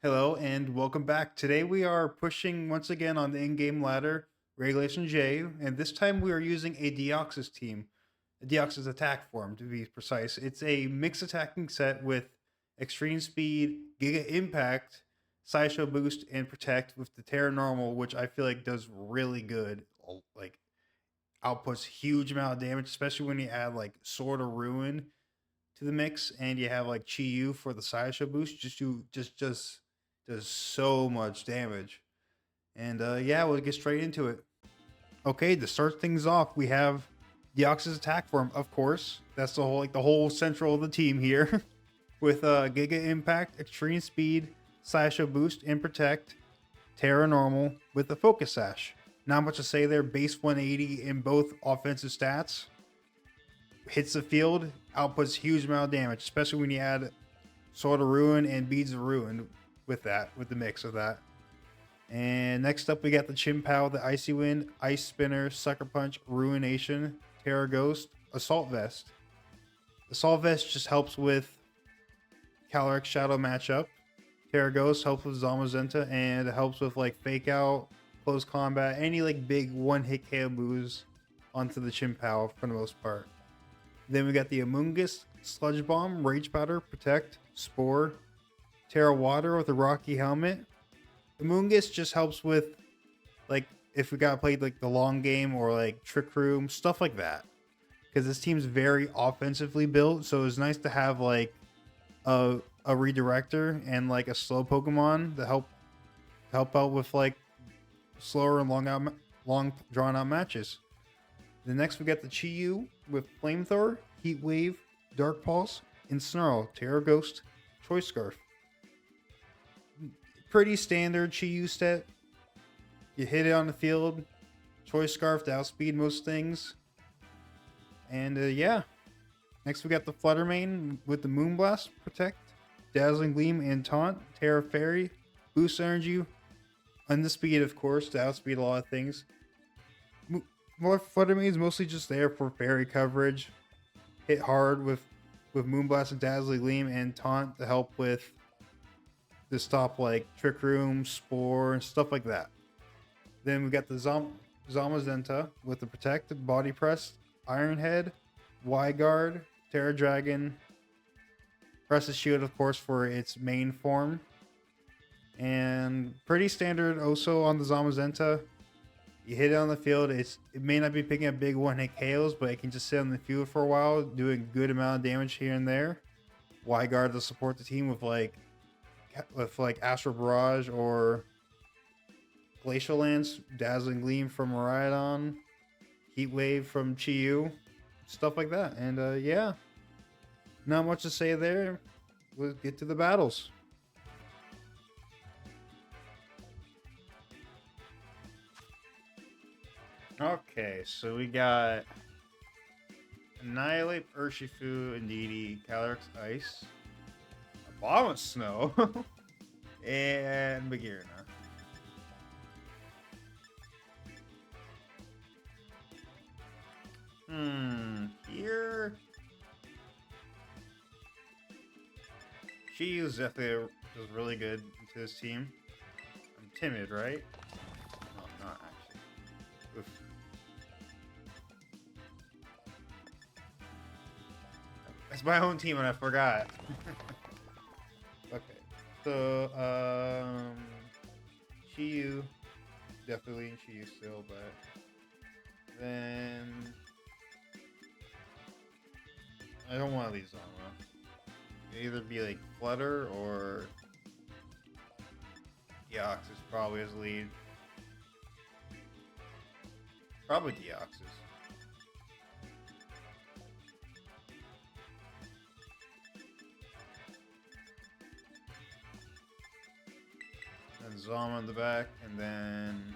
Hello and welcome back. Today we are pushing once again on the in-game ladder, Regulation J, and this time we are using a Deoxys team, a Deoxys Attack Form to be precise. It's a mixed attacking set with extreme speed, Giga Impact, Sideshow Boost, and Protect with the Terra Normal, which I feel like does really good. Like outputs huge amount of damage, especially when you add like Sword of Ruin to the mix, and you have like Chi Yu for the Sideshow Boost. Just does so much damage. And yeah, we'll get straight into it. Okay, to start things off, we have Deoxys Attack Form, of course. That's the whole central of the team here. With Giga Impact, Extreme Speed, Sideshow Boost, and Protect, Terra Normal with the Focus Sash. Not much to say there. Base 180 in both offensive stats. Hits the field, outputs huge amount of damage, especially when you add Sword of Ruin and Beads of Ruin with the mix of that. And next up, we got the Chimpow, the Icy Wind, Ice Spinner, Sucker Punch, Ruination, Terra Ghost, Assault Vest. Assault Vest just helps with Calyrex Shadow matchup. Terra Ghost helps with Zamazenta and it helps with like Fake Out, Close Combat, any like big one-hit KO moves onto the Chimpow for the most part. Then we got the Amoonguss, Sludge Bomb, Rage Powder, Protect, Spore, Terra Water with a Rocky Helmet. Amoonguss just helps with, like, if we got played like the long game or like Trick Room, stuff like that. Because this team's very offensively built, so it's nice to have like a redirector and like a slow Pokemon to help out with like slower and long drawn out matches. The next we got the Chi Yu with Flamethrower, Heat Wave, Dark Pulse, and Snarl, Terra Ghost, Choice Scarf. Pretty standard Chi Yu stat. You hit it on the field, Choice Scarf to outspeed most things. And yeah. Next we got the Flutter Mane with the Moonblast, Protect, Dazzling Gleam, and Taunt, Terra Fairy, Boost Energy, Undispeed of course to outspeed a lot of things. More Flutter Mane is mostly just there for fairy coverage. Hit hard with Moonblast and Dazzling Gleam and Taunt to help with to stop like Trick Room, Spore, and stuff like that. Then we got the Zamazenta with the Protect, Body Press, Iron Head, Y-Guard, Terra Dragon, Press Shield of course for its main form. And pretty standard also on the Zamazenta. You hit it on the field, it may not be picking up big one-hit KOs, but it can just sit on the field for a while, doing a good amount of damage here and there. Y-Guard to support the team with like Astral Barrage or Glacial Lance, Dazzling Gleam from Miraidon, Heat Wave from Chi Yu, stuff like that. And yeah, not much to say there. Let's get to the battles. Okay, so we got Annihilate, Urshifu, Indeedee, Calyrex Ice, Abominable Snow, and Bagirna. Here. She is definitely really good into this team. I'm timid, right? No, I'm not actually. Oof. It's my own team and I forgot. Okay. So, Chi Yu. Definitely in Chi Yu still, but then I don't want to leave Zama. Either be like Flutter or Deoxys probably as lead. Probably Deoxys. Then Zama in the back, and then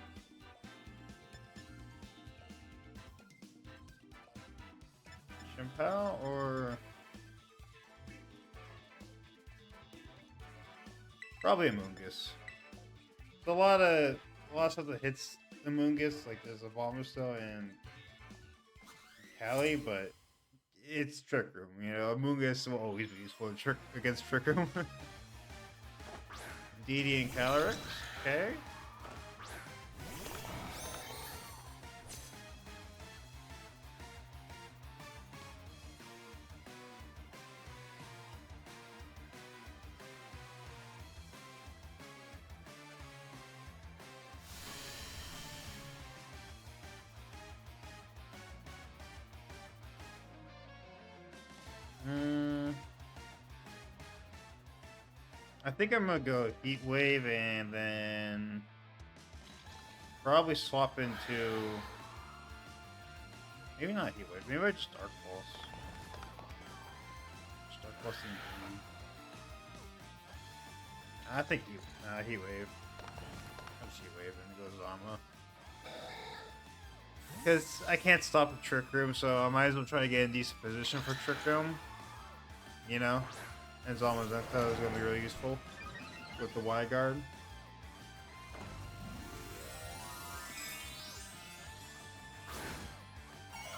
Chimpow or probably Amoonguss. There's a lot of stuff that hits Amoonguss, like there's a Abomasnow and Cali, but it's Trick Room. You know, Amoonguss will always be useful against Trick Room. DD and Calyrex. Okay. I think I'm gonna go Heat Wave and then probably swap into maybe not Heat Wave. Maybe I just Dark Pulse. Just Dark Pulse and I think Heat Wave. I'm just Heat Wave and go Zama. Because I can't stop a Trick Room, so I might as well try to get in decent position for Trick Room. You know? And Zama's I thought it was going to be really useful with the Y guard.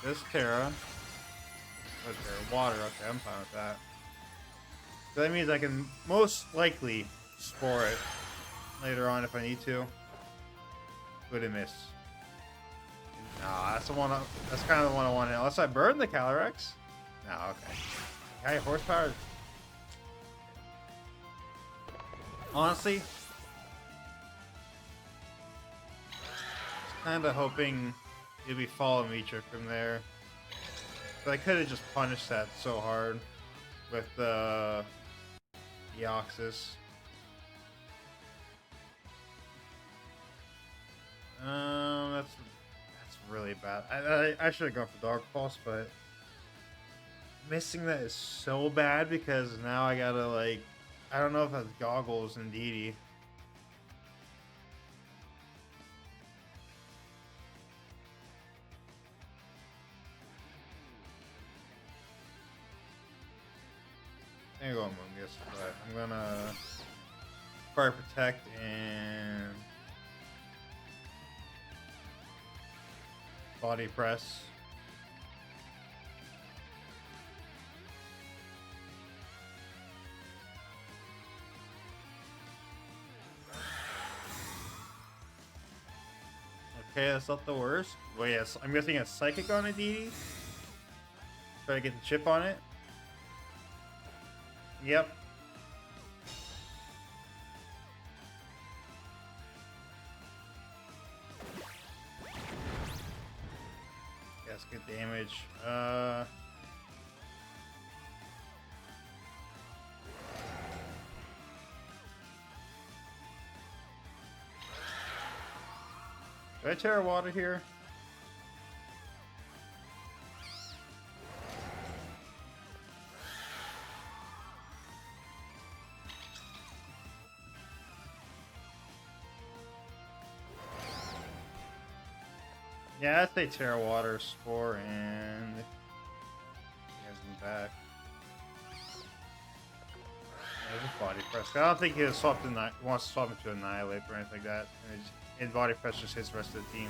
This Terra. Oh, Terra. Water. Okay, I'm fine with that. So that means I can most likely Spore it later on if I need to. Would it miss? Nah, that's the one. That's kind of the one I want. Unless I burn the Calyrex. No, okay. High horsepower. Honestly, kind of hoping it'd be follow me trick from there. But I could have just punished that so hard with the Deoxys. That's really bad. I should have gone for Dark Pulse, but missing that is so bad because now I gotta like. I don't know if that's Goggles and DD. I'm gonna go Mungus, but I'm gonna Fire Protect and Body Press. Okay, that's not the worst. Well, yes, I'm guessing a Psychic on a DD. Try to get the chip on it. Yep. That's good damage. Do I Terra Water here? Yeah, I'd say Terra Water, Spore, and he has him back. There's a Body Press. I don't think he wants to swap into Annihilate or anything like that. And Body Press just hits the rest of the team.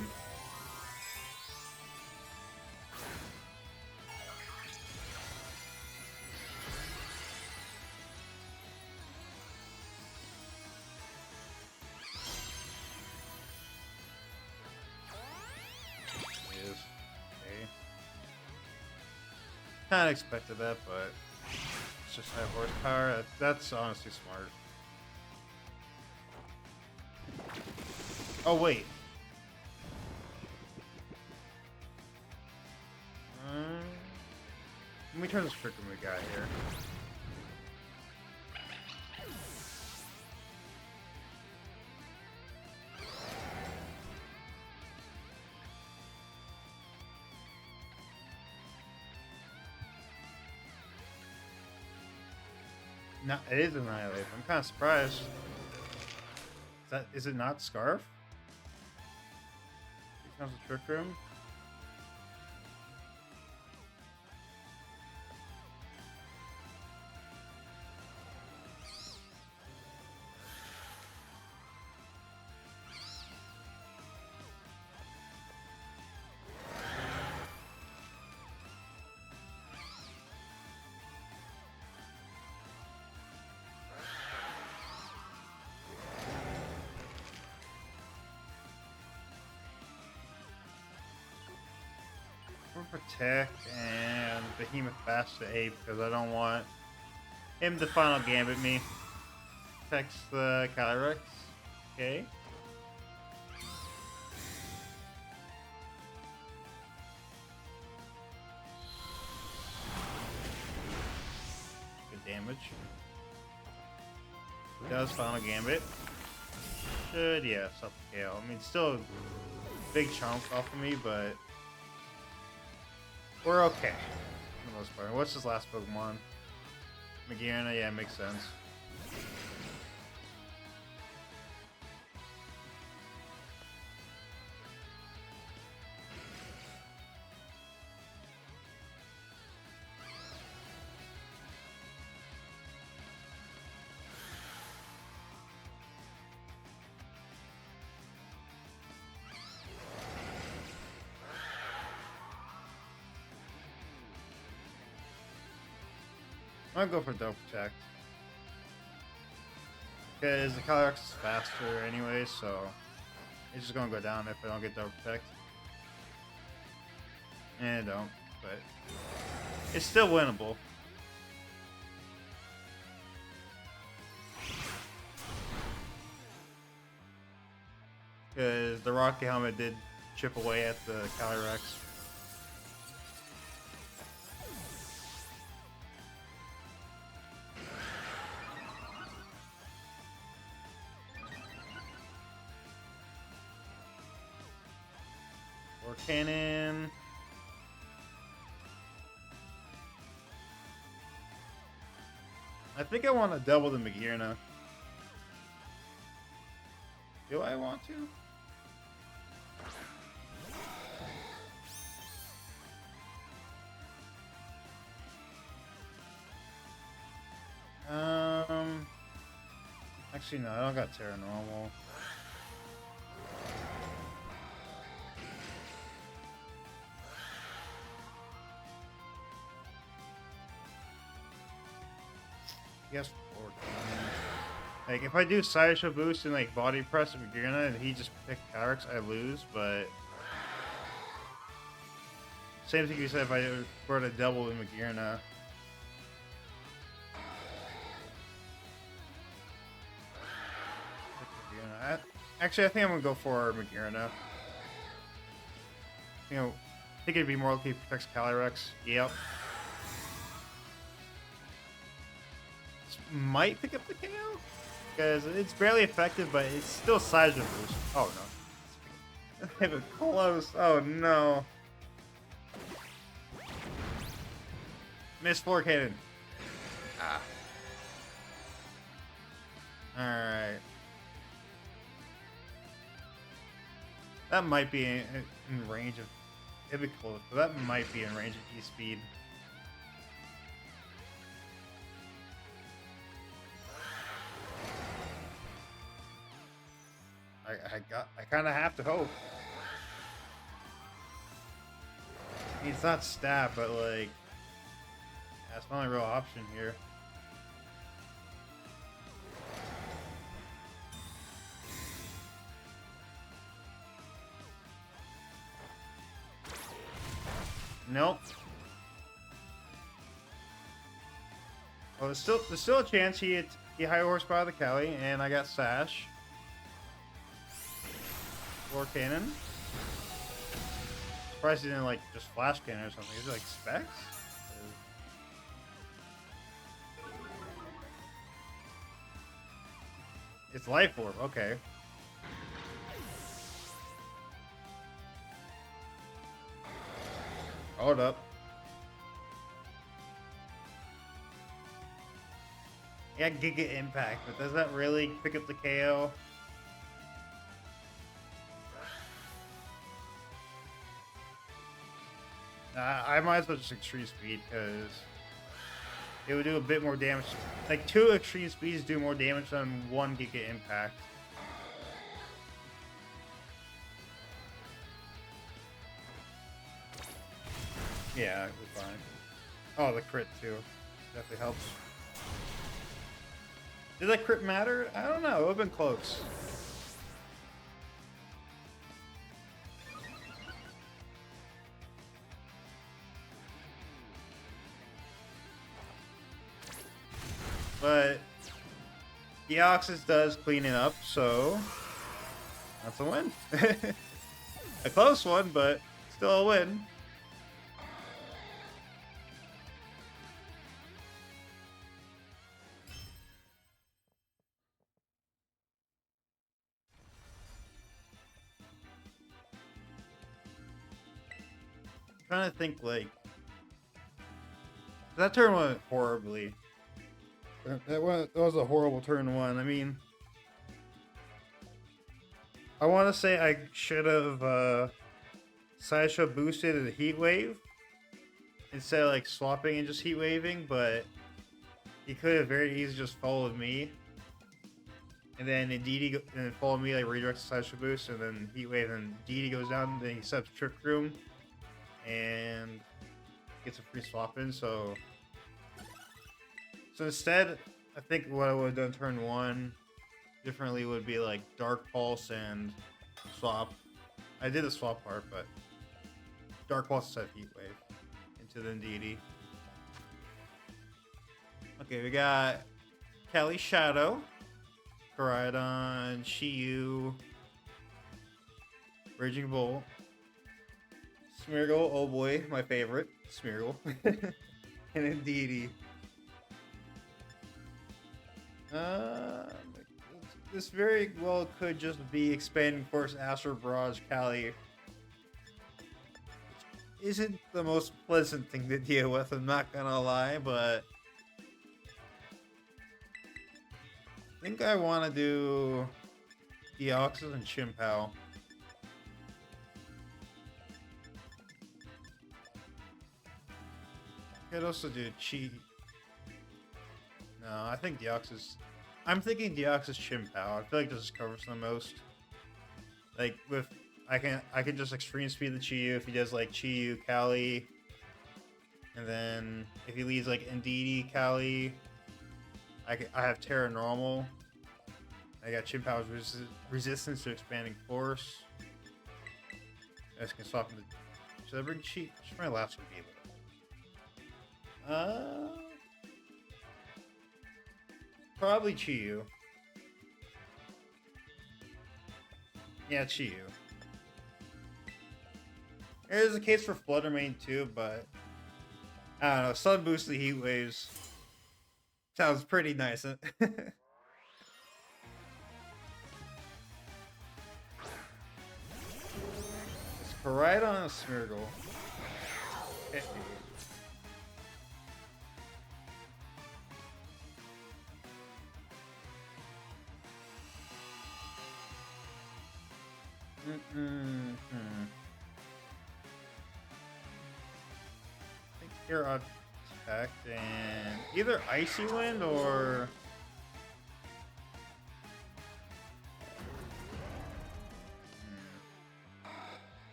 He is. Okay. Kind of expected that, but it's just high horsepower. That's honestly smart. Oh, wait. Let me turn this Trick Room we got here. No, it is Annihilate. I'm kind of surprised. Is it not Scarf? Becomes a Trick Room. for Protect and Behemoth Bash to Ape because I don't want him to final gambit me. Protects the Calyrex. Okay. Good damage. Does final gambit. Should, yeah, stop the KO. I mean, still a big chunk off of me, but we're okay for the most part. What's his last Pokemon? Magearna, yeah, makes sense. I'm gonna go for Double Protect. Because the Calyrex is faster anyway, so it's just gonna go down if I don't get Double Protect. And I don't, but it's still winnable. Because the Rocky Helmet did chip away at the Calyrex. Or Cannon. I think I want to double the Magearna. Do I want to? Actually, no, I don't got Terra Normal. Yes, like if I do Sideshow Boost and like Body Press and Magearna and he just picked Calyrex, I lose. But same thing you said if I were to double in Magearna. Actually, I think I'm gonna go for Magearna. You know, I think it'd be more likely protects Calyrex. Yep. This might pick up the KO because it's barely effective, but it's still size boost. Oh no, it's even close. Oh no. Missed Floor Cannon. Ah. Alright. That might be in range of... It'd be close, but that might be in range of E-Speed. I kind of have to hope. I mean, it's not stab, but like... That's my only real option here. Nope. Well, there's still a chance he high horsepower the Cali, and I got Sash. Or Cannon. Surprised he didn't like just Flash Cannon or something. Is it like Specs? It's Life Orb, okay. Hold up. Yeah, Giga Impact, but does that really pick up the KO? I might as well just Extreme Speed, because it would do a bit more damage. Like, 2 Extreme Speeds do more damage than 1 Giga Impact. Yeah, we're fine. Oh, the crit too. Definitely helps. Did that crit matter? I don't know. It would have been close. Deoxys does clean it up, so that's a win. A close one, but still a win. I'm trying to think, like, that turn went horribly. That was a horrible turn one. I mean, I want to say I should have Sideshow boosted a Heat Wave instead of like swapping and just Heat Waving, but he could have very easily just followed me. And then Indeedee and follow me, like redirects the Sideshow boost, and then Heat Wave, and Indeedee goes down, then he sets Trick Room and gets a free swap in. So instead, I think what I would have done turn one differently would be like Dark Pulse and swap. I did the swap part, but Dark Pulse set Heat Wave into the Indeedee. Okay, we got Kelly Shadow, Koraidon, Shiyu, Raging Bull, Smeargle, oh boy, my favorite, Smeargle, and Indeedee. This very well could just be Expanding Force, Astro Barrage, Cali. Isn't the most pleasant thing to deal with, I'm not gonna lie, but I think I want to do Deoxys and Chimpao. I could also do Chi. No, I think Deoxys. I'm thinking Deoxys Chimpao. I feel like this just covers the most. Like with I can just extreme speed the Chi-Yu if he does like Chi-Yu, Cali, and then if he leads like Indeedee, Cali, I have Terra Normal. I got Chimpao's resistance to Expanding Force. I just can swap him to. Should I bring Chi? Should my last one be able? Probably Chi-Yu. Yeah, Chi-Yu. There's a case for Fluttermane too, but I don't know. Sun boosted Heat Waves sounds pretty nice. It's Koraidon and Smeargle. I think you're attacked and either Icy Wind or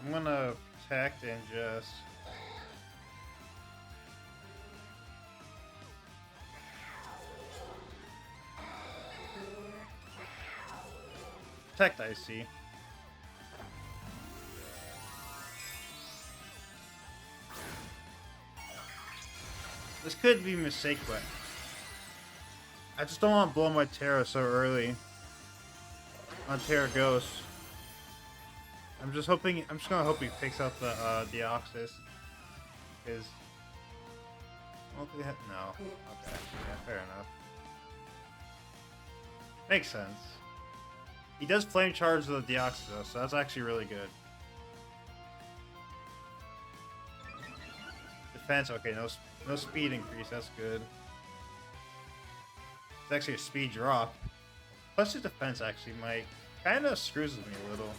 I'm gonna protect and just protect Icy. This could be a mistake, but I just don't want to blow my Terra so early on Terra Ghost. I'm just gonna hope he picks out the Deoxys, because no. Okay, yeah, fair enough. Makes sense. He does flame charge the Deoxys though, so that's actually really good. Defense, okay, no speed increase, that's good. It's actually a speed drop. Plus his defense actually might kind of screws with me a little.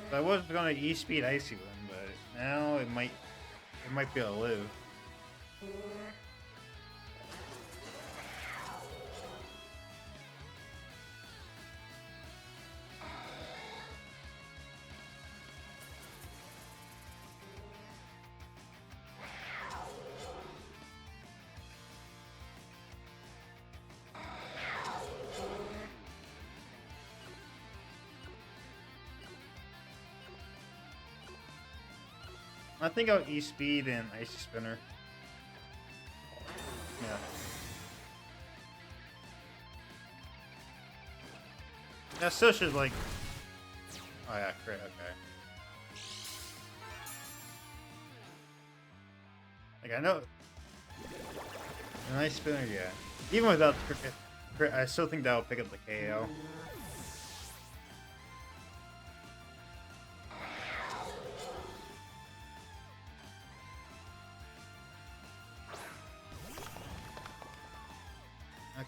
So I was gonna E-speed Icy Wind, but now it might be able to live. I think I'll E-Speed and Icy Spinner. Yeah. That still should, like... Oh yeah, crit, okay. Like, I know... An Ice Spinner, yeah. Even without crit, I still think that will pick up the KO.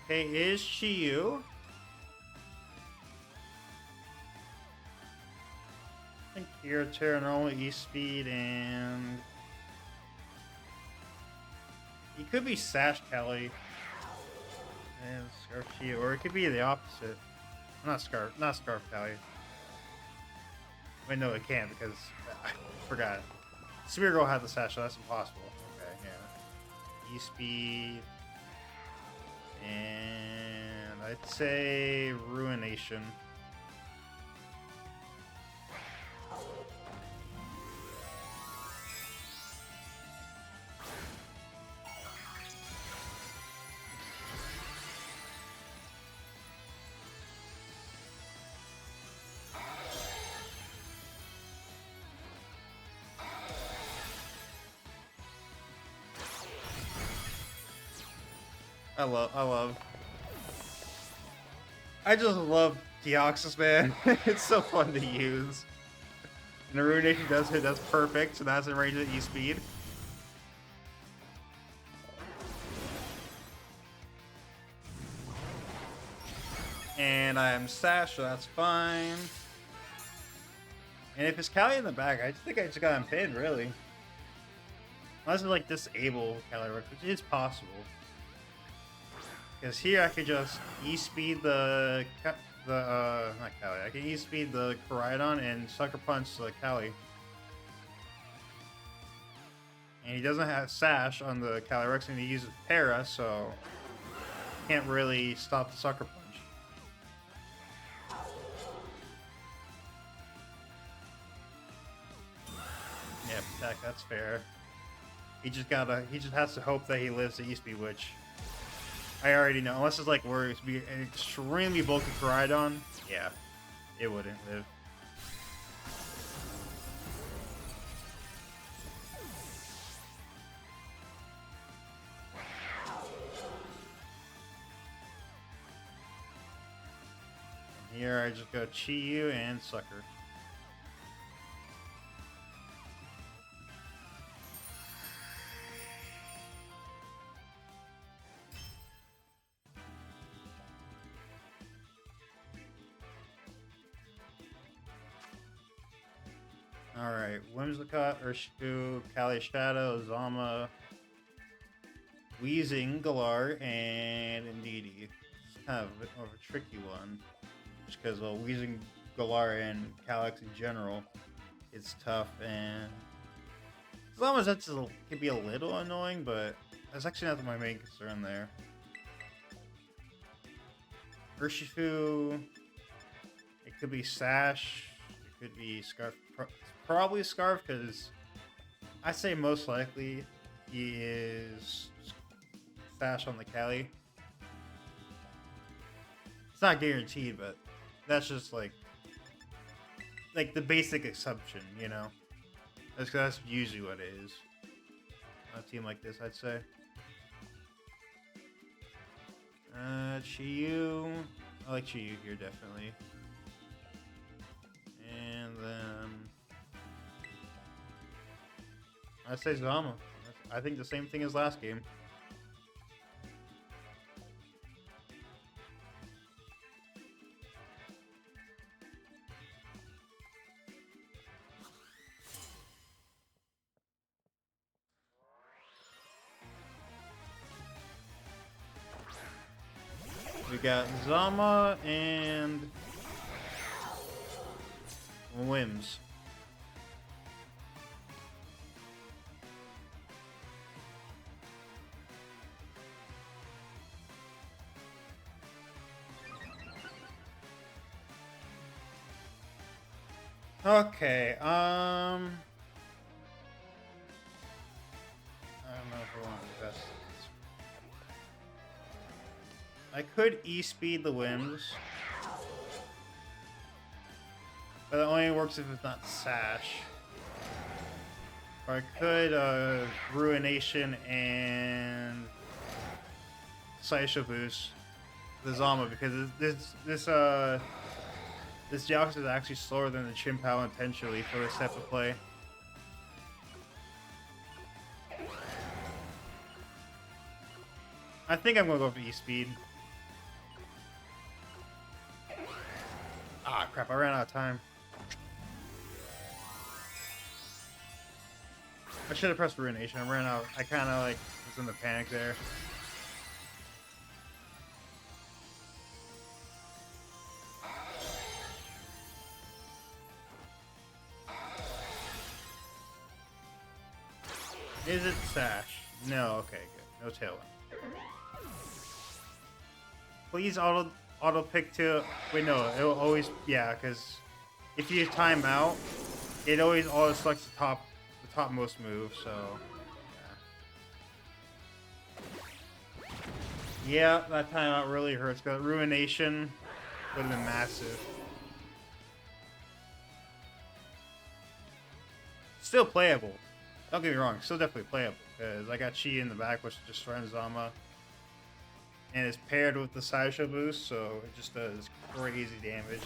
Okay, is Chiyu. I think Hero Terra, normal E-Speed, and... He could be Sash Kelly. And Scarf Chiyu, or it could be the opposite. Not Scarf Kelly. Wait, no, it can't because I forgot. Spear Girl had the Sash, so that's impossible. Okay, yeah. E-Speed. And I'd say Ruination. I just love Deoxys, man. It's so fun to use. And the Ruination does hit, that's perfect, so that's in range of E-Speed. And I am Sash, so that's fine. And if it's Callie in the back, I just think I just got him pinned, really. Unless it's like disable Calyrex, which is possible. Because here I could just E-Speed not Callie. I can E-Speed the Koraidon and Sucker Punch the Callie. And he doesn't have Sash on the Calyrex, and he uses Para, so can't really stop the Sucker Punch. Yeah, attack, that's fair. He just has to hope that he lives to E-Speed, which I already know. Unless it's like where it's be an extremely bulky Koraidon, yeah, it wouldn't live. And here I just go Chiyu and Sucker. Alright, Whimsicott, Urshifu, Callie Shadow, Zama, Weezing, Galar, and Indeedee. It's kind of a bit more of a tricky one. Just because, well, Weezing, Galar, and Calyrex in general, it's tough, and Zama's can be a little annoying, but that's actually not my main concern there. Urshifu, it could be Sash, it could be Scarf. Probably Scarf, because I say most likely he is Sash on the Callie. It's not guaranteed, but that's just like the basic assumption, you know? That's usually what it is. On a team like this, I'd say. Chiyu. I like Chiyu here, definitely. And then I say Zama. I think the same thing as last game. We got Zama and Wims. Okay, if I want to invest this. I could E-speed the Whims. But it only works if it's not Sash. Or I could Ruination and Sideshow Boost the Zama, because this Deoxys is actually slower than the Chimpao intentionally for this type of play. I think I'm gonna go for E-speed. Ah, crap! I ran out of time. I should have pressed Ruination. I ran out. I kind of like was in the panic there. Is it Sash? No. Okay, good. No Tailwind. Please auto pick to. Wait, no. It will always. Yeah, because if you time out, it always auto selects the topmost move. So. Yeah, that timeout really hurts, because Ruination would have been massive. Still playable. Don't get me wrong, still definitely playable, because I got Chi in the back, which just runs Zama. And it's paired with the Sideshow boost, so it just does crazy damage.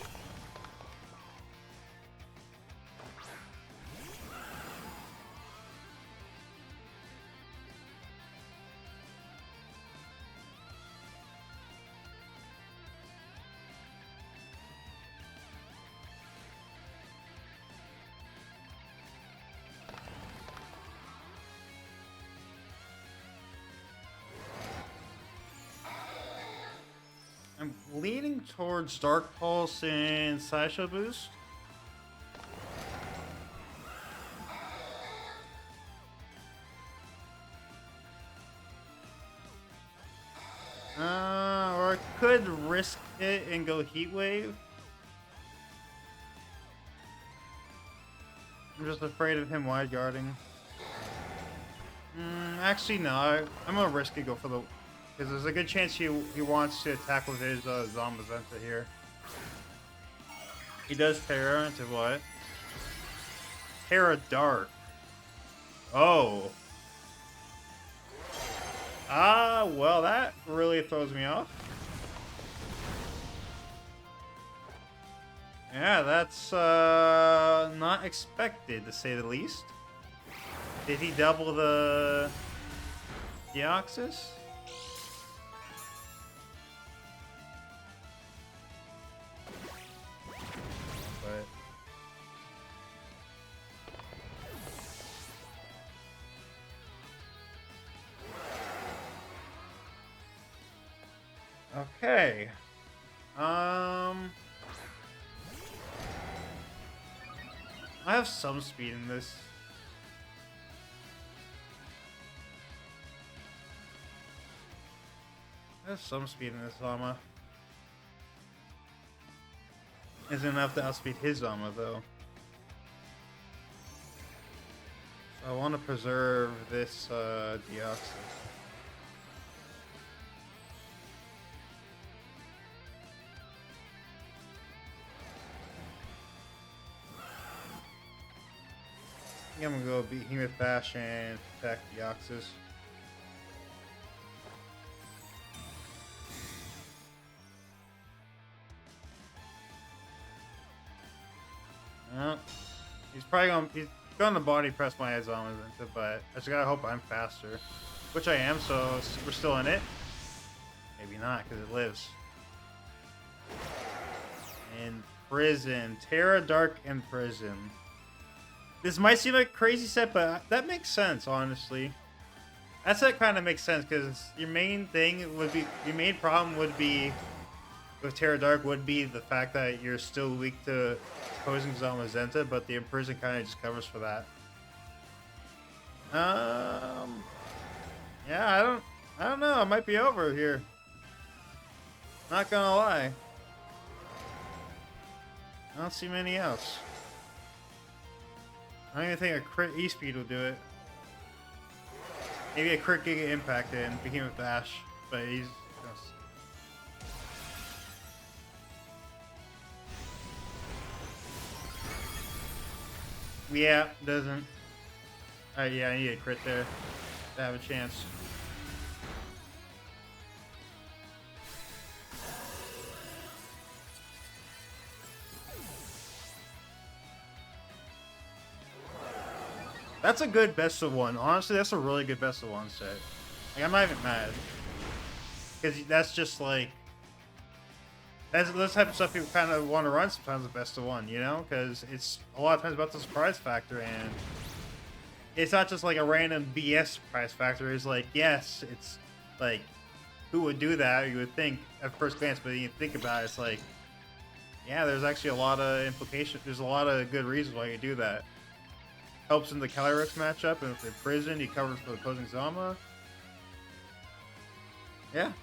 I'm leaning towards Dark Pulse and Sideshow Boost. Or I could risk it and go Heat Wave. I'm just afraid of him wide guarding. Actually, no. I'm gonna risk it, go for the... Because there's a good chance he wants to attack with his Zamazenta here. He does Terra into what? Terra Dark. Oh. Ah, well, that really throws me off. Yeah, that's not expected, to say the least. Did he double the Deoxys? Okay. I have some speed in this. I have some speed in this Zama. Isn't enough to outspeed his Zama, though. So I want to preserve this Deoxys. I think I'm gonna go Behemoth Bash and protect Deoxys. He's probably gonna body press my Zamazenta, but I just gotta hope I'm faster, which I am. So we're still in it. Maybe not, because it lives. In prison, Terra Dark in prison. This might seem like a crazy set, but that makes sense, honestly. That set kind of makes sense, because your main problem would be with Terra Dark would be the fact that you're still weak to opposing Zamazenta, but the Imprison kind of just covers for that. Yeah, I don't know. It might be over here. Not gonna lie. I don't see many else. I don't even think a crit E-speed will do it. Maybe a crit Giga Impact and Behemoth Dash, but he's... Yeah, doesn't. Yeah, I need a crit there to have a chance. That's a good best of one. Honestly, that's a really good best of one set. Like, I'm not even mad. Because that's just like... That's the type of stuff you kind of want to run sometimes, the best of one, you know? Because it's a lot of times about the surprise factor, and it's not just like a random BS surprise factor. It's like, yes, it's like, who would do that? You would think at first glance, but you think about it, it's like, yeah, there's actually a lot of implications. There's a lot of good reasons why you do that. Helps in the Calyrex matchup, and if they're prison, he covers for the opposing Zama. Yeah.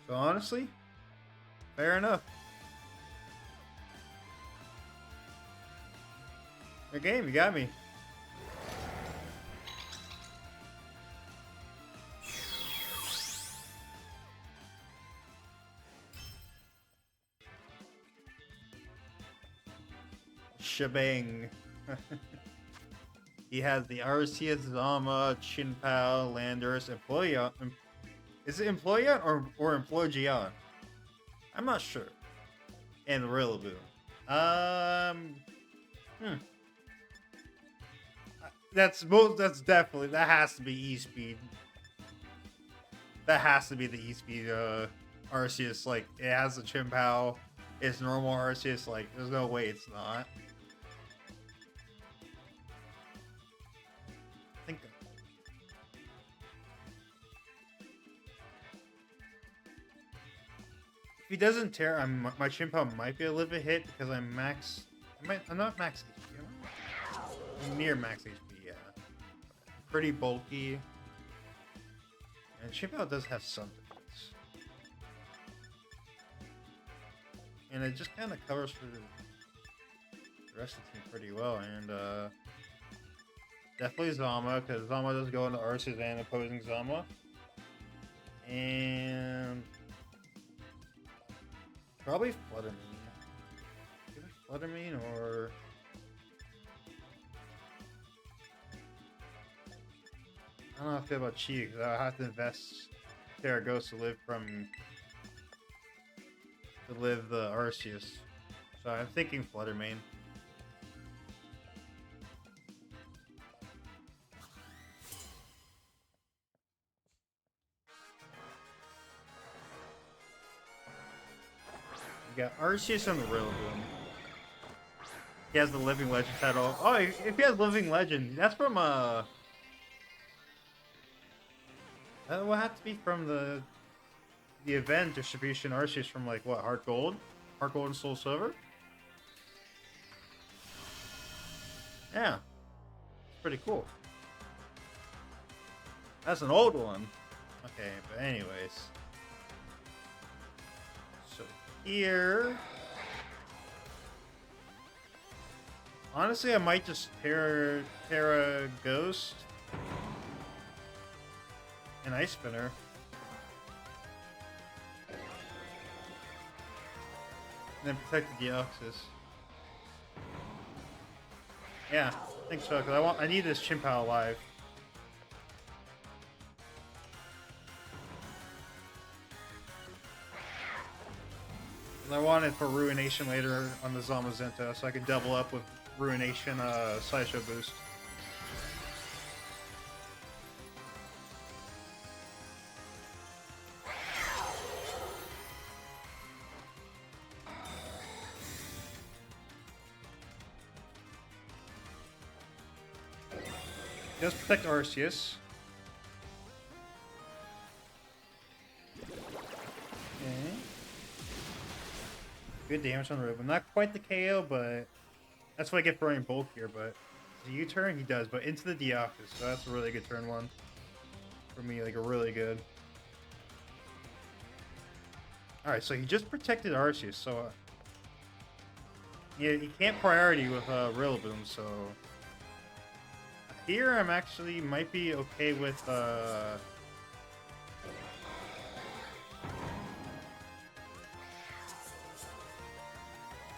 So honestly, fair enough. Good game, you got me. Shebang. He has the Arceus, Zama, Chinpao, Landorus, Employeon. Is it Employeon or Employeon? I'm not sure. And Rillaboom. That's definitely, that has to be E-Speed. That has to be the E-Speed Arceus. Like, it has the Chinpao. It's normal Arceus. Like, there's no way it's not. I think. If he doesn't tear, my Chinpao might be a little bit hit because I'm max. I'm not max HP. I'm near max HP. Yeah. Pretty bulky. And Chinpao does have some defense. And it just kind of covers for the rest of the team pretty well. And definitely Zama, because Zama does go into Arceus and opposing Zama. And probably Fluttermane. Either Fluttermane or... I don't know how I feel about Chi, because I have to invest Terraghost to live the Arceus. So I'm thinking Fluttermane. We got Arceus on the Rillaboom. He has the Living Legend title. Oh, if he has Living Legend, that's from that will have to be from the event distribution Arceus from like what, Heart Gold and Soul Silver. Yeah, it's pretty cool. That's an old one. Okay, but anyways. So here... Honestly, I might just Terra Ghost and Ice Spinner. And then protect the Deoxys. Yeah, I think so, because I need this Chinpao alive. I want it for Ruination later on the Zamazenta, so I can double up with Ruination Sideshow boost. Just protect Arceus. Okay. Good damage on the Ribbon. Not quite the KO, but that's what I get for running bulkier. But the U-turn, he does. But into the Deoxys, so that's a really good turn one for me. Like a really good. All right, so he just protected Arceus, so yeah, he can't priority with Rillaboom, so Here I'm actually might be okay with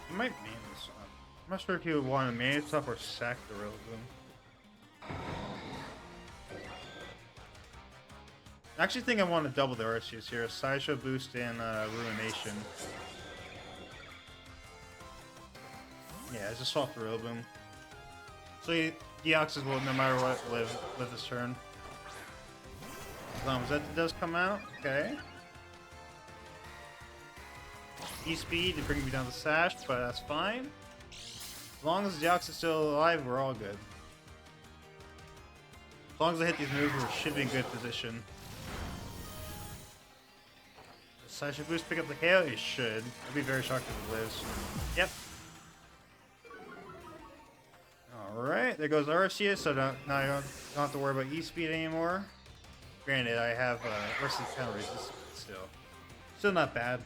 he might main this up. I'm not sure if he would want to main this up or sack the Rillaboom. I actually think I want to double the Arceus here. Sideshow boost and Ruination. Yeah, it's just swap the Rillaboom. So Deoxys will, no matter what, live this turn. As long as that does come out, okay. E-speed to bring me down the Sash, but that's fine. As long as Deoxys is still alive, we're all good. As long as I hit these moves, we should be in good position. Sideshow boost pick up the KO? It should. I'd be very shocked if it lives. Yep. Alright, there goes Arceus, so now I don't have to worry about E-speed anymore. Granted, I have Arceus counter resist, but still not bad.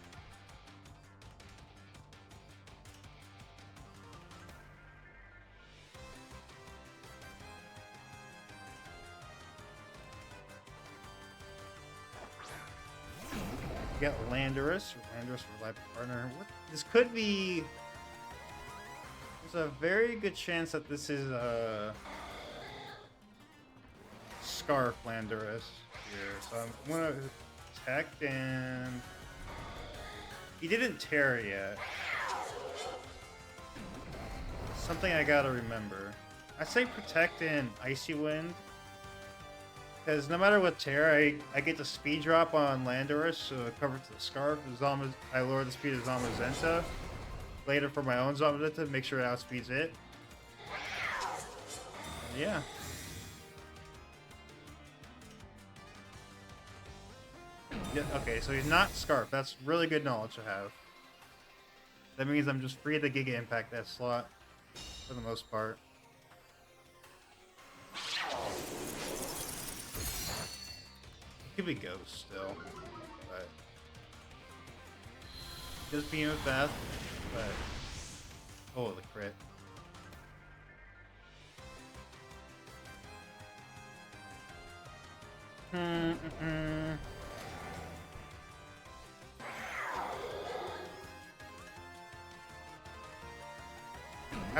We got Landorus, reliable partner. This could be. There's a very good chance that this is a Scarf Landorus here. So I'm gonna protect, and he didn't tear yet. Something I gotta remember. I say protect and Icy Wind. Because no matter what tear, I get the speed drop on Landorus, so it covers the Scarf. I lower the speed of Zamazenta. Later for my own Zamazenta to make sure it outspeeds it. Yeah. Yeah. Okay, so he's not Scarf. That's really good knowledge to have. That means I'm just free to Giga Impact that slot for the most part. Could be Ghost still, but just being with fast, but oh, the crit. I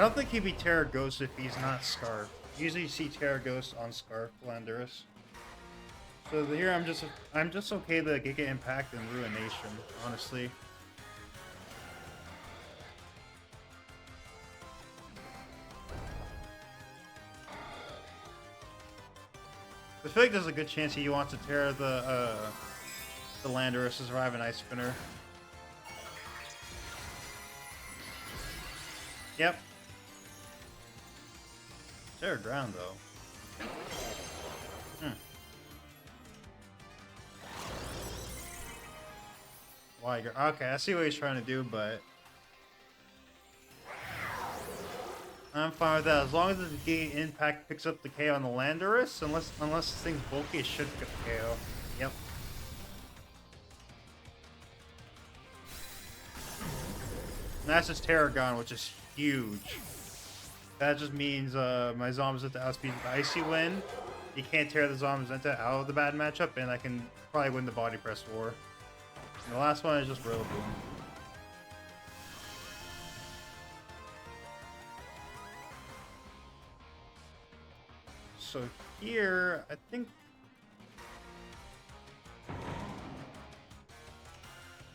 don't think he'd be Terra Ghost if he's not Scarf. Usually you see Terra Ghost on Scarf Landorus. So here I'm just okay to Giga Impact and Ruination, honestly. I feel like there's a good chance he wants to tear the Landorus to survive an Ice Spinner. Yep. Tear ground though. Okay, I see what he's trying to do, but I'm fine with that. As long as the Giga Impact picks up the KO on the Landorus, unless this thing's bulky, it should pick up the KO. Yep. And that's just Terragon, which is huge. That just means my Zamazenta outspeeds the Icy Wind. He can't tear the Zamazenta out of the bad matchup, and I can probably win the Body Press War. And the last one is just Rillaboom. So here, I think...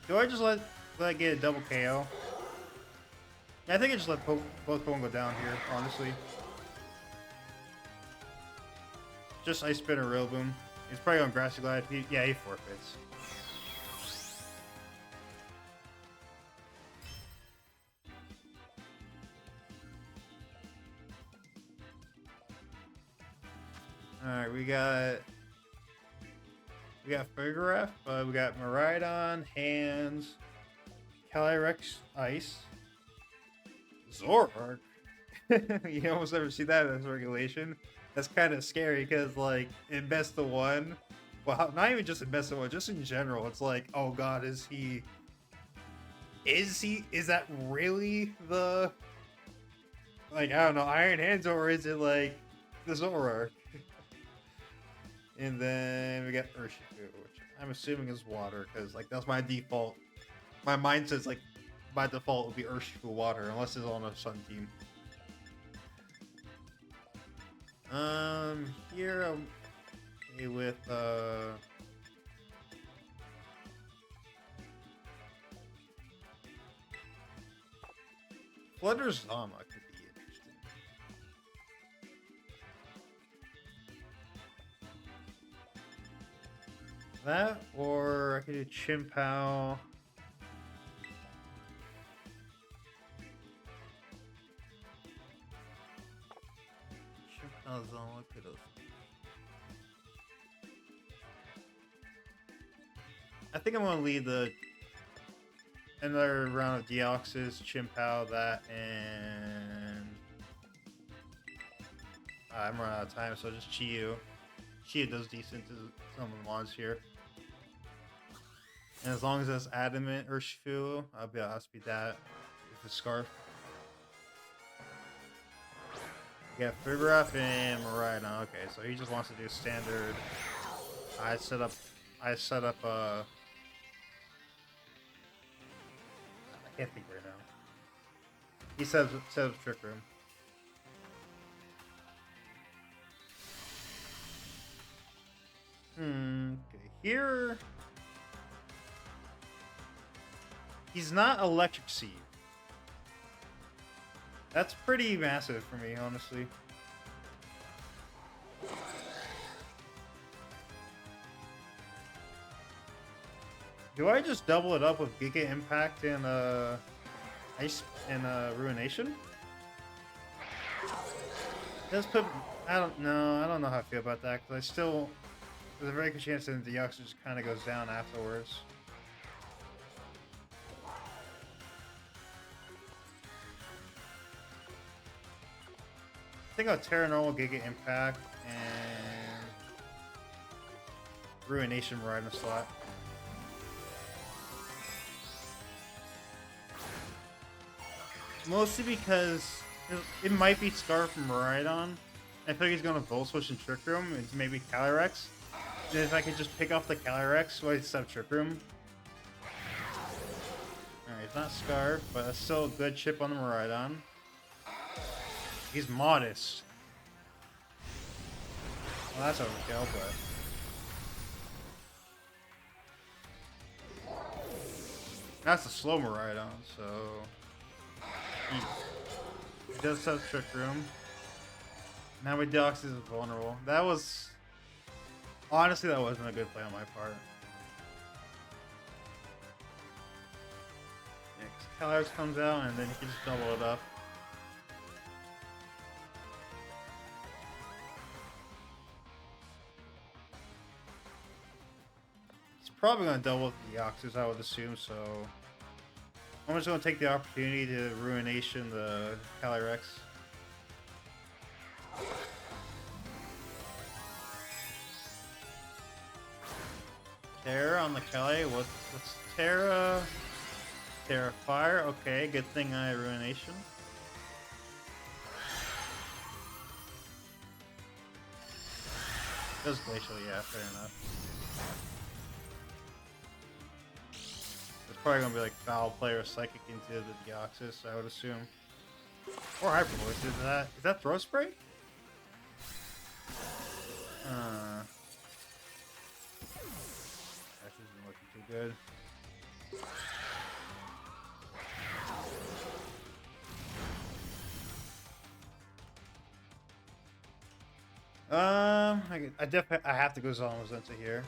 Do I just let I get a double KO? Yeah, I think I just let both Pokemon go down here, honestly. Just Ice Spin or Rillaboom. He's probably on Grassy Glide. Yeah, he forfeits. Alright, we got Fergaref, we got Miraidon, Hands, Calyrex Ice, Zoroark. You almost never see that as regulation. That's kind of scary because, like, in Best of One, well, not even just in Best of One, just in general, it's like, oh god, is that really the, like, I don't know, Iron Hands, or is it like the Zoroark. And then we got Urshifu, which I'm assuming is water, because like that's my default. My mind says like by default it would be Urshifu water, unless it's on a sun team. Here I'm okay with Flutter's Zama could be interesting. That, or I could do Chimpao. Chimpao Zama could have. I think I'm gonna lead another round of Deoxys, Chimpao, that, and I'm running out of time, so just Chiyu. Chiyu does decent to some of the mons here. And as long as it's Adamant Urshifu, I'll be able to speed that with the Scarf. We got Figurath and Miraidon. Okay, so he just wants to do standard. I set up I can't think right now. He set up Trick Room. Okay, here he's not Electric Seed. That's pretty massive for me, honestly. Do I just double it up with Giga Impact and Ice and Ruination? Let's put. I don't know how I feel about that, because I still there's a very good chance that the Deoxys just kind of goes down afterwards. I think I'll Terra Normal, Giga Impact, and Ruination right in the slot. Mostly because it might be Scarf from Miraidon. I feel like he's going to Volt Switch and Trick Room into maybe Calyrex. And if I could just pick off the Calyrex while I still have Trick Room. Alright, it's not Scarf, but that's still a good chip on the Miraidon. He's modest. Well, that's overkill, but that's a slow Miraidon, so he does have Trick Room. Now my Deoxys is vulnerable. That was honestly that wasn't a good play on my part. Yeah, Calyrex comes out and then he can just double it up. Probably going to double the Deoxys, I would assume, so I'm just going to take the opportunity to Ruination the Calyrex. Terra on the Cali, what's Terra? Terra Fire, okay, good thing I Ruination. Does Glacial, yeah, fair enough. Probably gonna be like Foul Play or Psychic into the Deoxys, I would assume. Or Hyper Voice, is that Throw Spray? That isn't looking too good. I definitely have to go Zamazenta here.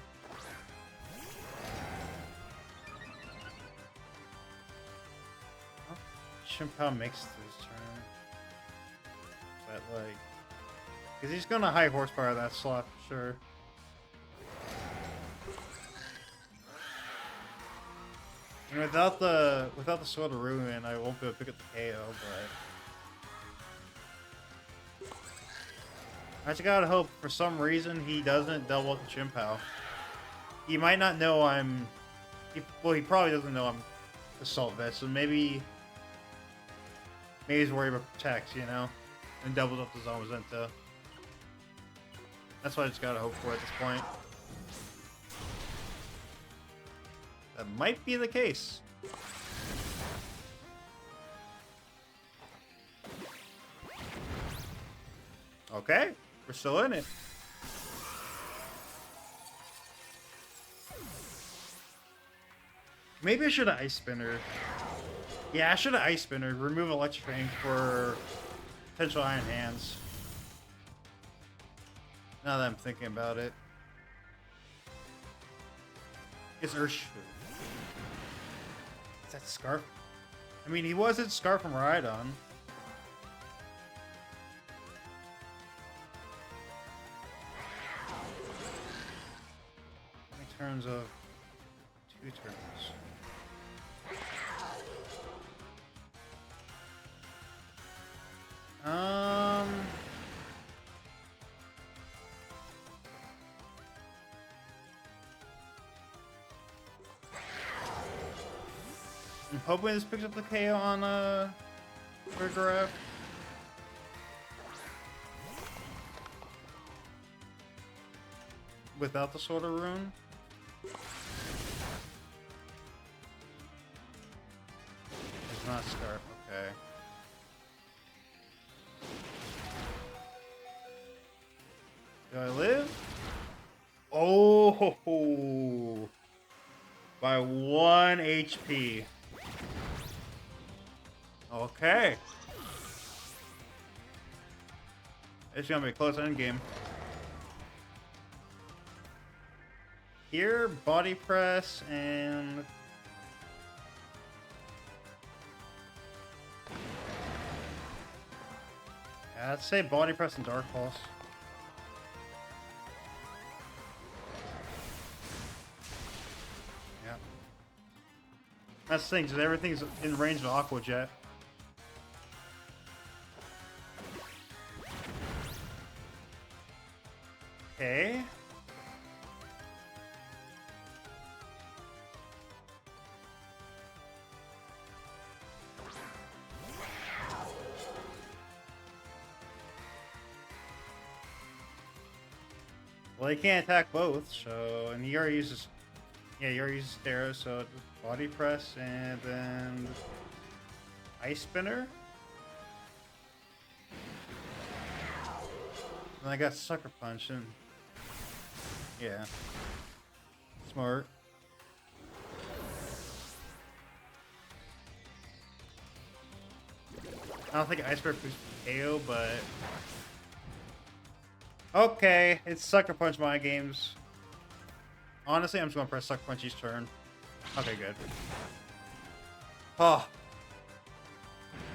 Chimpao makes this turn, but like, cause he's gonna high horsepower that slot for sure. And without the Sword of Ruin, I won't be able to pick up the KO. But I just gotta hope for some reason he doesn't double up the Chimpao. He might not know I'm. He probably doesn't know I'm Assault Vest, so maybe he's worried about Protect, you know? And doubles up the Zamazenta. That's what I just gotta hope for at this point. That might be the case. Okay, we're still in it. Maybe I should have Ice Spinner. Yeah, I should have Ice Spinner. Remove Electric Ink for potential Iron Hands. Now that I'm thinking about it. It's Urshifu. Is that Scarf? I mean, he was at Scarf from Rhydon. In terms of 2 turns. I'm hoping this picks up the KO on Burgraph. Without the Sword of Rune. It's not Scarf, okay. Do I live? Oh, by 1 HP. Okay. It's gonna be a close end game. Here, body press and I'd say body press and dark pulse. Yeah. That's the thing, because everything's in range of Aqua Jet. Okay. Well, he can't attack both, so, and he already uses, yeah, he already uses Terra, so just body press and then Ice Spinner. And I got Sucker Punch and, yeah, smart. I don't think Ice Spinner boosts KO, but okay, it's Sucker Punch my games. Honestly, I'm just gonna press Sucker Punch each turn. Okay, good. Oh,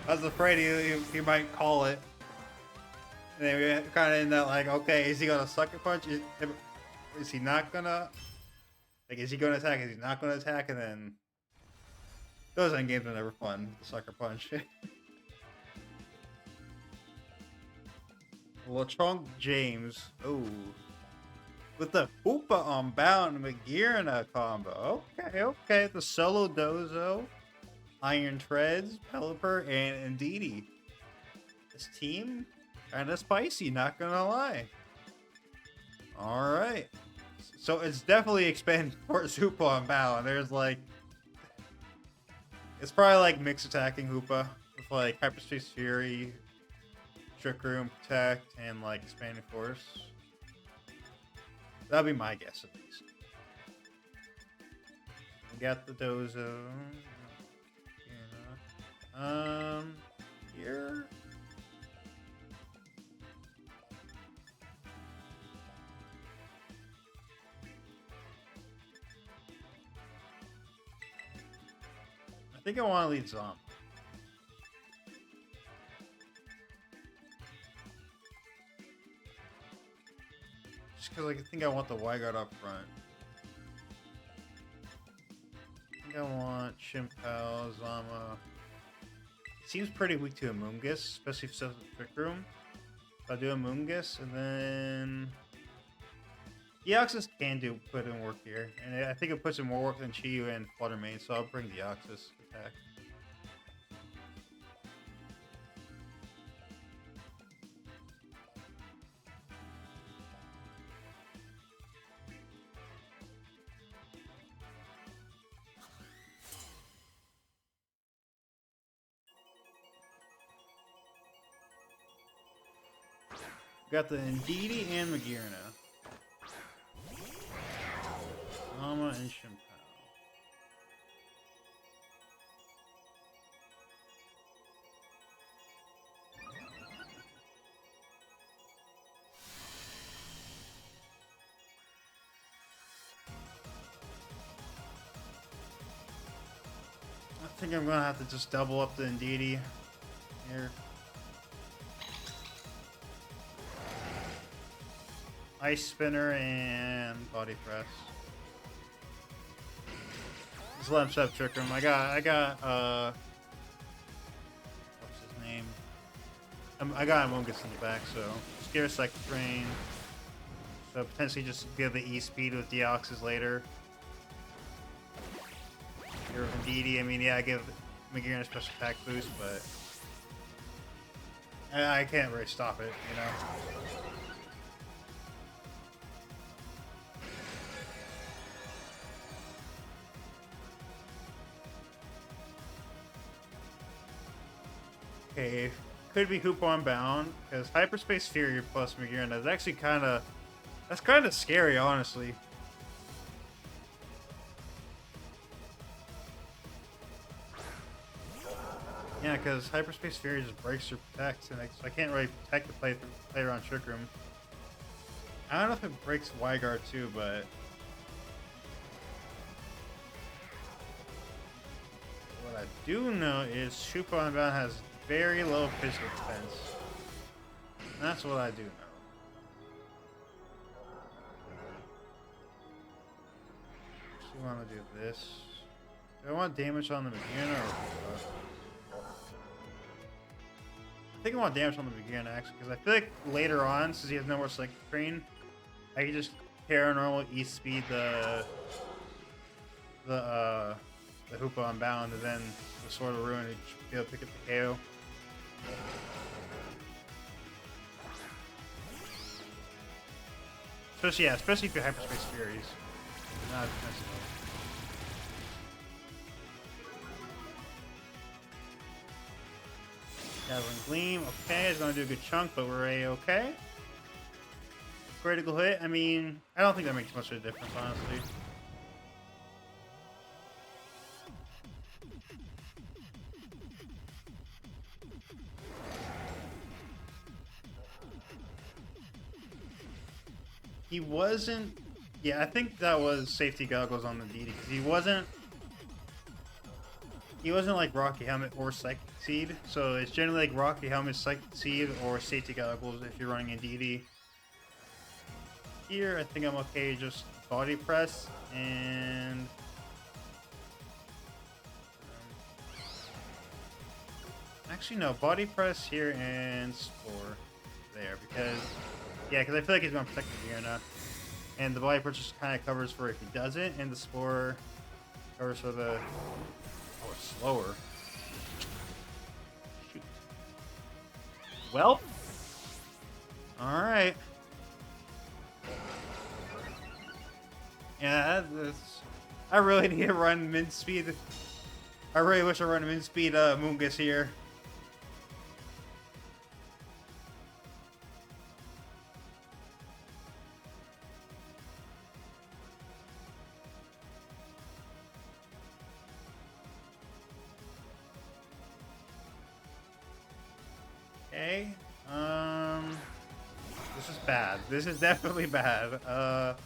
I was afraid he might call it. And then we kind of in that like, okay, is he gonna Sucker Punch? Is he not gonna? Like, is he gonna attack? Is he not gonna attack? And then those end games are never fun. Sucker Punch. LeTronc James. Oh. With the Hoopa on Bound Magirna combo. Okay, okay. The Solo Dozo, Iron Treads, Pelipper, and Indeedee. This team, kinda spicy, not gonna lie. Alright. So it's definitely expanded towards Hoopa on Bound. There's like... It's probably like mix attacking Hoopa. With like Hyperspace Fury, Trick Room, Protect, and like Expanding Force. That'll be my guess at least. We got the Dozo. Here. I think I want to lead Zom. Just because I think I want the Wyguard up front. I think I want Chimpao, Zama. Seems pretty weak to Amoonguss, especially if it's a Trick Room. So I'll do Amoonguss, and then Deoxys can put in work here, and I think it puts in more work than Chiyu and Flutter Mane, so I'll bring Deoxys attack. We got the Indeedee and Magearna. Mama and Shimpao. I think I'm gonna have to just double up the Indeedee here. Ice Spinner and Body Press. Just let him set up Trick Room. I got what's his name? I got Amogus in the back, so Scare Psychic Rain. So potentially just give the E speed with Deoxys later. Here with Indeedee, I mean, yeah, I give Magearna a special attack boost, but I can't really stop it, you know? Okay, could be Hoop on Bound, because Hyperspace Fury plus Magearna is actually that's kind of scary, honestly. Yeah, because Hyperspace Fury just breaks or protects, and I can't really protect the player on Trick Room. I don't know if it breaks Wyguard too, but what I do know is Hoop on Bound has very low physical defense. And that's what I do know. So you want to do this. Do I want damage on the Magearna or I think I want damage on the Magearna actually, because I feel like later on, since he has no more Psychic Rain, I can just Paranormal E-Speed the Hoopa Unbound, and then the Sword of Ruin, and be able to pick up the KO. Especially if you're Hyperspace Furies. Not defensive. Dazzling Gleam, okay, it's gonna do a good chunk, but we're A-okay. Critical hit, I mean, I don't think that makes much of a difference, honestly. He wasn't... Yeah, I think that was safety goggles on the DD, because he wasn't like Rocky Helmet or Psychic Seed, so it's generally like Rocky Helmet, Psychic Seed, or safety goggles if you're running a DD. Here, I think I'm okay, just Body Press, and... Actually, no, Body Press here and Spore there, because... Yeah, because I feel like he's going to protect the Magearna. And the Body Press just kind of covers for if he doesn't, and the Spore covers for the... Oh, it's slower. Shoot. Well. Alright. Yeah, I really need to run min speed. I really wish I run min speed Moongus here. Okay. This is bad. This is definitely bad. How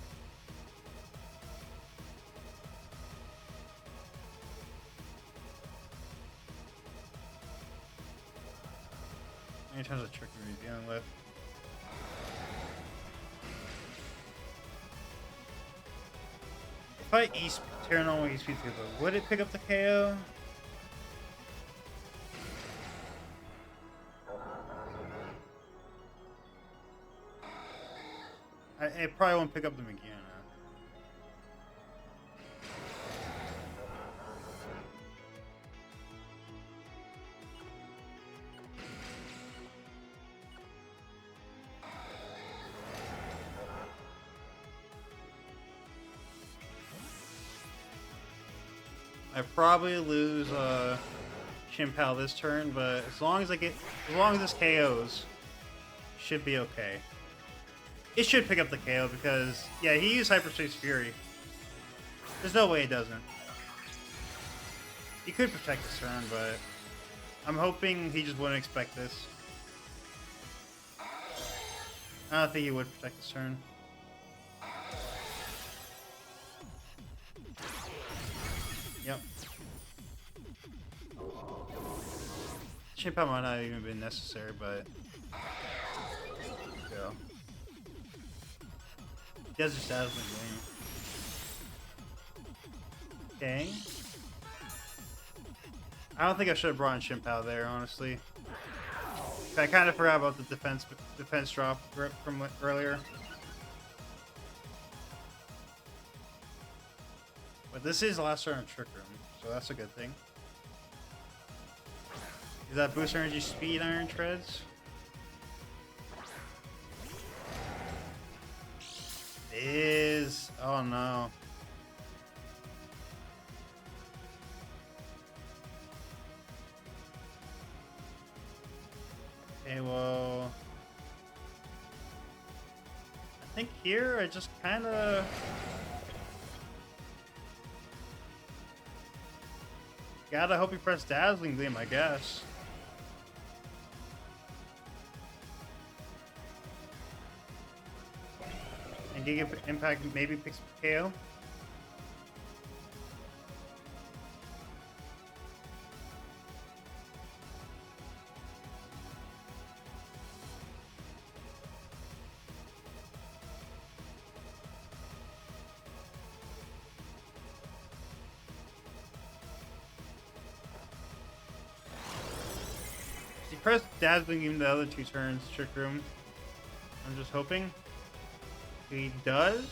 many times a trick are we dealing with? If I turn on E-Speed to would it pick up the KO? It probably won't pick up the Magearna. I probably lose Shimpao this turn, but as long as this KOs should be okay. It should pick up the KO because, yeah, he used Hyperspace Fury. There's no way it doesn't. He could protect this turn, but I'm hoping he just wouldn't expect this. I don't think he would protect this turn. Yep. Chip out might not even been necessary, but go. He has just dazzling game. Okay. I don't think I should have brought in Chimpao there, honestly. I kind of forgot about the defense drop from earlier. But this is the last turn of Trick Room, so that's a good thing. Is that boost energy speed Iron Treads? It is. Oh no. Okay, well, I think here I just kind of gotta hope you press Dazzling Gleam, I guess. And Giga Impact maybe picks KO. He pressed Dazzling Gleam the other 2 turns, Trick Room. I'm just hoping he does.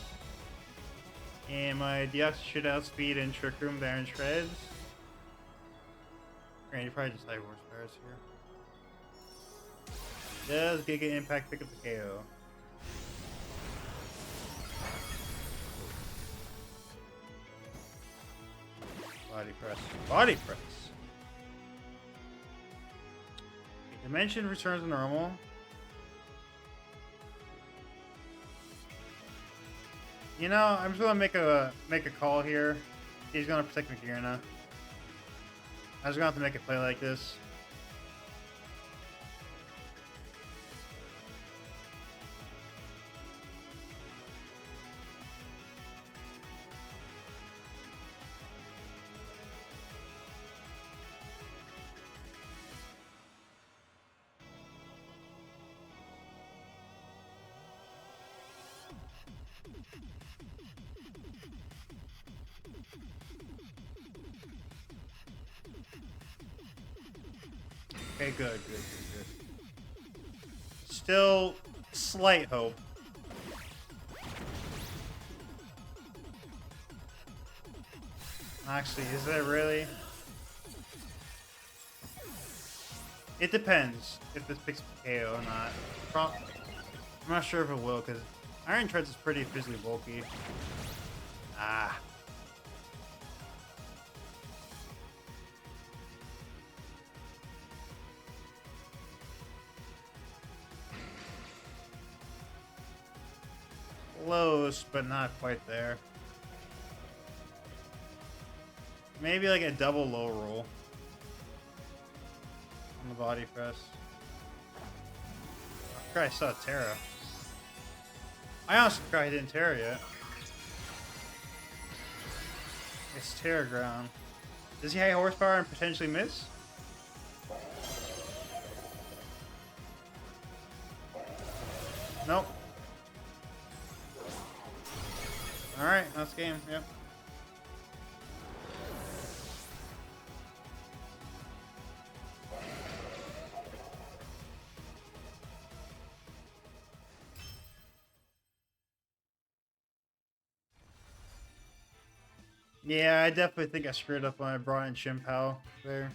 And my Deoxys should outspeed and Trick Room the Iron Treads. Granted, you probably just die Horsepowers here. Does Giga Impact pick up the KO? Body press. Body press! Dimension returns to normal. You know, I'm just gonna make a call here. He's gonna protect Magirna. I was gonna have to make a play like this. Okay, good. Still slight hope. Actually, is there really? It depends if this picks KO or not. I'm not sure if it will, because Iron Treads is pretty physically bulky. Ah. Close, but not quite there. Maybe like a double low roll on the body press. I forgot I saw Terra. I honestly forgot I didn't Terra yet. It's Terra Ground. Does he high horsepower and potentially miss? Nope. Alright, that's game, yep. Yeah, I definitely think I screwed up when I brought in Chimpao there.